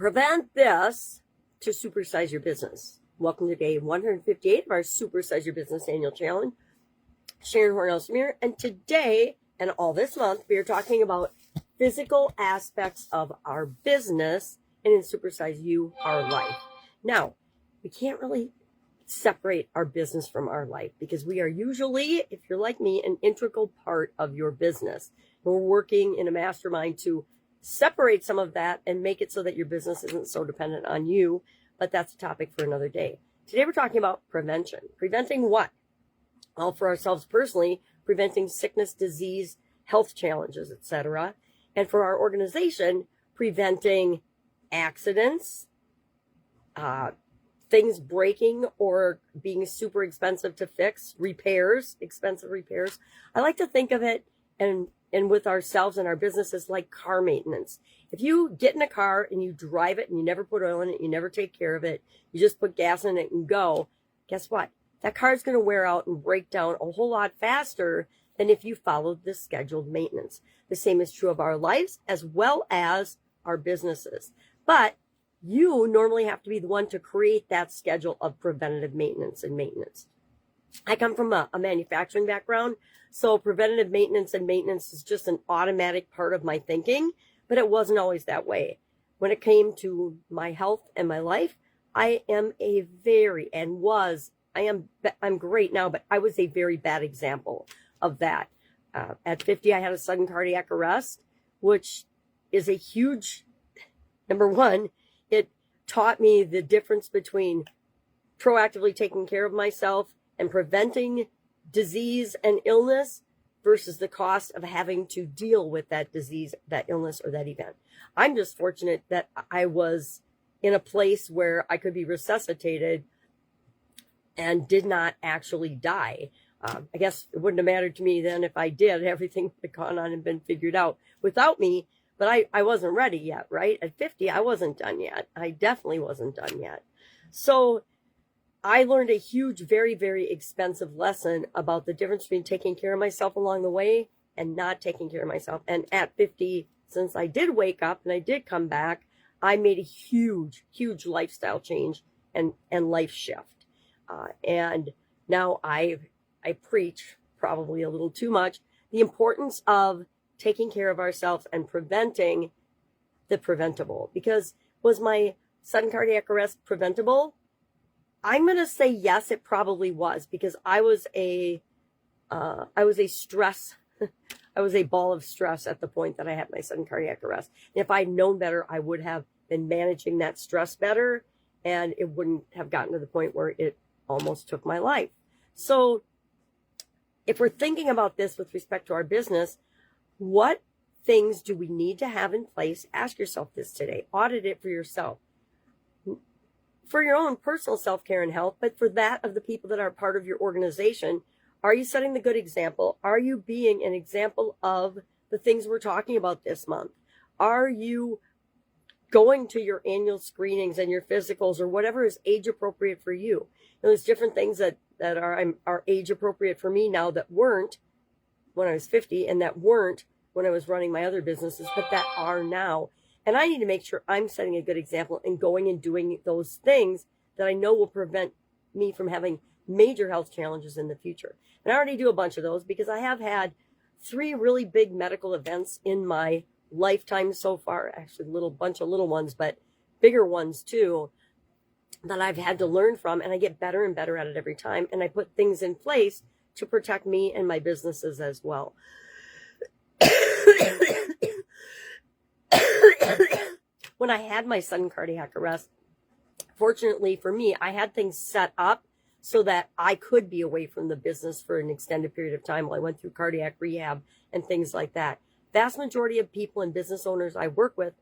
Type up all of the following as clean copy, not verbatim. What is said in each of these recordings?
Prevent this to supersize your business. Welcome to day 158 of our Supersize Your Business Annual Challenge. Sharon Horne-Ellstrom here, and today and all this month we are talking about physical aspects of our business and in Supersize You, our life. Now, we can't really separate our business from our life because we are usually, if you're like me, an integral part of your business. We're working in a mastermind to separate some of that and make it so that your business isn't so dependent on you, but that's a topic for another day. Today we're talking about prevention. Preventing what? Well, for ourselves personally, preventing sickness, disease, health challenges, etc. And for our organization, preventing accidents, things breaking or being super expensive to fix, repairs, expensive repairs. I like to think of it and with ourselves and our businesses like car maintenance. If you get in a car and you drive it and you never put oil in it, you never take care of it, you just put gas in it and go, guess what? That car is going to wear out and break down a whole lot faster than if you followed the scheduled maintenance. The same is true of our lives as well as our businesses. But you normally have to be the one to create that schedule of preventative maintenance and maintenance. I come from a manufacturing background, so preventative maintenance and maintenance is just an automatic part of my thinking, but it wasn't always that way. When it came to my health and my life, I am I'm great now, but I was a very bad example of that. At 50, I had a sudden cardiac arrest, which is a huge, number one, it taught me the difference between proactively taking care of myself and preventing disease and illness versus the cost of having to deal with that disease, that illness, or that event. I'm just fortunate that I was in a place where I could be resuscitated and did not actually die. I guess it wouldn't have mattered to me then if I did. Everything would have gone on and been figured out without me, but I wasn't ready yet, right? At 50, I wasn't done yet. I definitely wasn't done yet. So I learned a huge, very, very expensive lesson about the difference between taking care of myself along the way and not taking care of myself. And at 50, since I did wake up and I did come back, I made a huge, huge lifestyle change and life shift. And now I preach, probably a little too much, the importance of taking care of ourselves and preventing the preventable. Because was my sudden cardiac arrest preventable? I'm going to say yes, it probably was, because I was a stress, I was a ball of stress at the point that I had my sudden cardiac arrest. And if I'd known better, I would have been managing that stress better, and it wouldn't have gotten to the point where it almost took my life. So if we're thinking about this with respect to our business, what things do we need to have in place? Ask yourself this today. Audit it for yourself. For your own personal self-care and health, but for that of the people that are part of your organization. Are you setting the good example? Are you being an example of the things we're talking about this month? Are you going to your annual screenings and your physicals or whatever is age appropriate for you? There's different things that are age appropriate for me now that weren't when I was 50 and that weren't when I was running my other businesses, but that are now. And I need to make sure I'm setting a good example and going and doing those things that I know will prevent me from having major health challenges in the future. And I already do a bunch of those because I have had 3 really big medical events in my lifetime so far. Actually, a bunch of little ones, but bigger ones too, that I've had to learn from. And I get better and better at it every time. And I put things in place to protect me and my businesses as well. When I had my sudden cardiac arrest, fortunately for me, I had things set up so that I could be away from the business for an extended period of time while I went through cardiac rehab and things like that. Vast majority of people and business owners I work with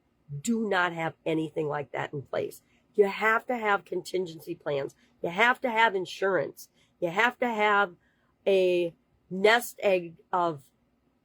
do not have anything like that in place. You have to have contingency plans. You have to have insurance. You have to have a nest egg of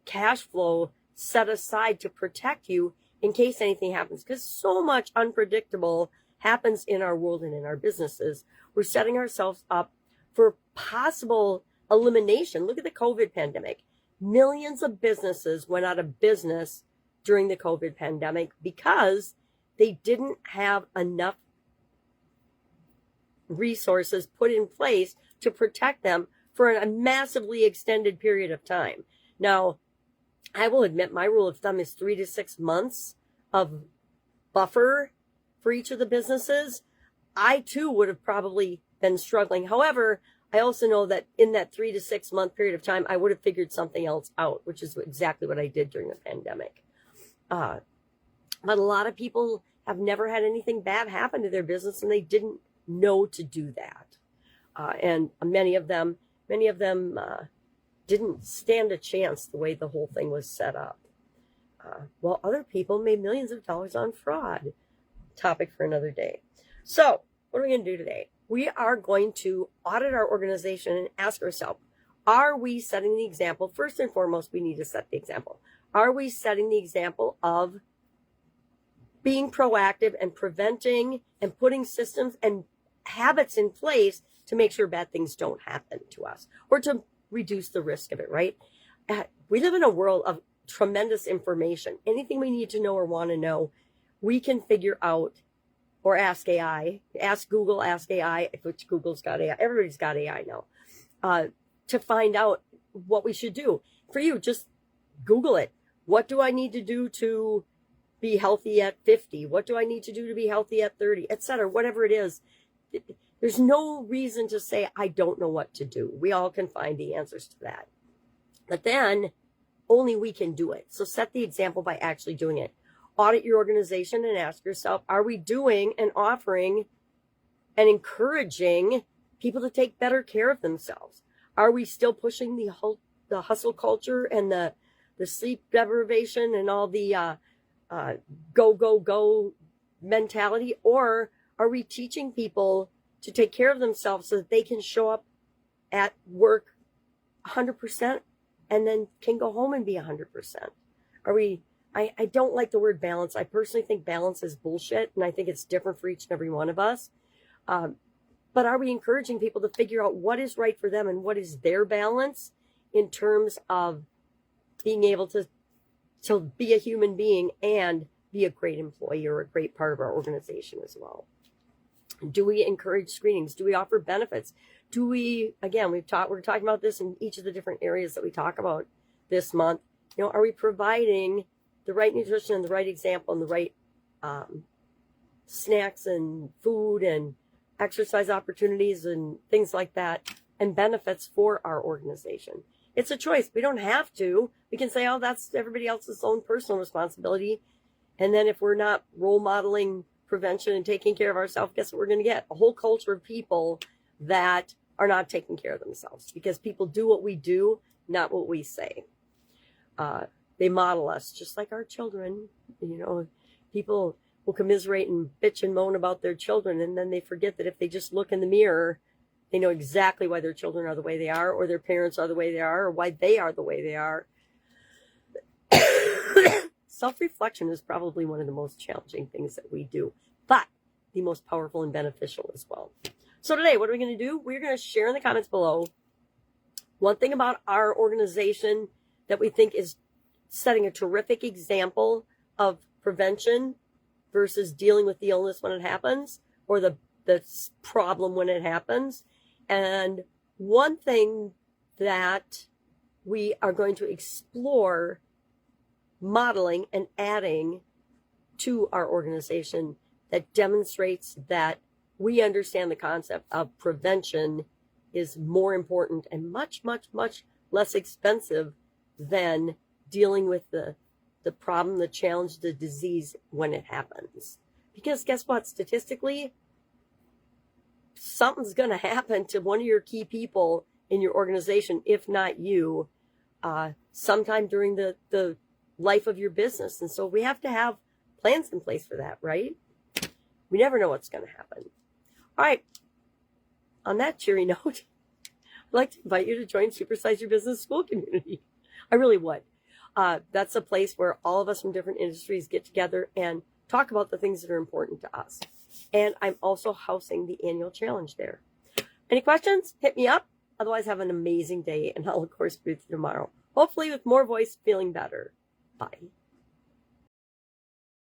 cash flow set aside to protect you in case anything happens, because so much unpredictable happens in our world and in our businesses. We're setting ourselves up for possible elimination. Look at the COVID pandemic. Millions of businesses went out of business during the COVID pandemic because they didn't have enough resources put in place to protect them for a massively extended period of time. Now, I will admit my rule of thumb is 3 to 6 months of buffer for each of the businesses. I too would have probably been struggling. However, I also know that in that 3 to 6 month period of time, I would have figured something else out, which is exactly what I did during the pandemic. But a lot of people have never had anything bad happen to their business, and they didn't know to do that. And many of them didn't stand a chance the way the whole thing was set up. While other people made millions of dollars on fraud. Topic for another day. So what are we going to do today? We are going to audit our organization and ask ourselves, are we setting the example? First and foremost, we need to set the example. Are we setting the example of being proactive and preventing and putting systems and habits in place to make sure bad things don't happen to us or to reduce the risk of it, right? We live in a world of tremendous information. Anything we need to know or want to know, we can figure out, or ask AI, ask Google, ask AI, which Google's got AI. Everybody's got AI now, to find out what we should do. For you, just Google it. What do I need to do to be healthy at 50? What do I need to do to be healthy at 30, etc.? Whatever it is. There's no reason to say, I don't know what to do. We all can find the answers to that. But then only we can do it. So set the example by actually doing it. Audit your organization and ask yourself, are we doing and offering and encouraging people to take better care of themselves? Are we still pushing the hustle culture and the sleep deprivation and all the go mentality? Or are we teaching people to take care of themselves so that they can show up at work 100% and then can go home and be 100%? Are we, I don't like the word balance. I personally think balance is bullshit, and I think it's different for each and every one of us. But are we encouraging people to figure out what is right for them and what is their balance in terms of being able to be a human being and be a great employee or a great part of our organization as well? Do we encourage screenings? Do we offer benefits? Do we, again, we're talking about this in each of the different areas that we talk about this month. You know, are we providing the right nutrition and the right example and the right snacks and food and exercise opportunities and things like that and benefits for our organization? It's a choice. We don't have to. We can say, oh, that's everybody else's own personal responsibility. And then if we're not role modeling prevention and taking care of ourselves, guess what we're going to get? A whole culture of people that are not taking care of themselves, because people do what we do, not what we say. They model us just like our children. You know, people will commiserate and bitch and moan about their children, and then they forget that if they just look in the mirror, they know exactly why their children are the way they are, or their parents are the way they are, or why they are the way they are. Self-reflection is probably one of the most challenging things that we do, but the most powerful and beneficial as well. So today, what are we going to do? We're going to share in the comments below one thing about our organization that we think is setting a terrific example of prevention versus dealing with the illness when it happens, or the problem when it happens. And one thing that we are going to explore modeling and adding to our organization that demonstrates that we understand the concept of prevention is more important and much, much, much less expensive than dealing with the problem, the challenge, the disease when it happens. Because guess what? Statistically, something's going to happen to one of your key people in your organization, if not you, sometime during the life of your business. And so we have to have plans in place for that, right? We never know what's going to happen. All right. On that cheery note, I'd like to invite you to join Supersize Your Business School community. I really would. That's a place where all of us from different industries get together and talk about the things that are important to us. And I'm also housing the annual challenge there. Any questions? Hit me up. Otherwise, have an amazing day, and I'll, of course, be with you tomorrow. Hopefully with more voice, feeling better. Bye.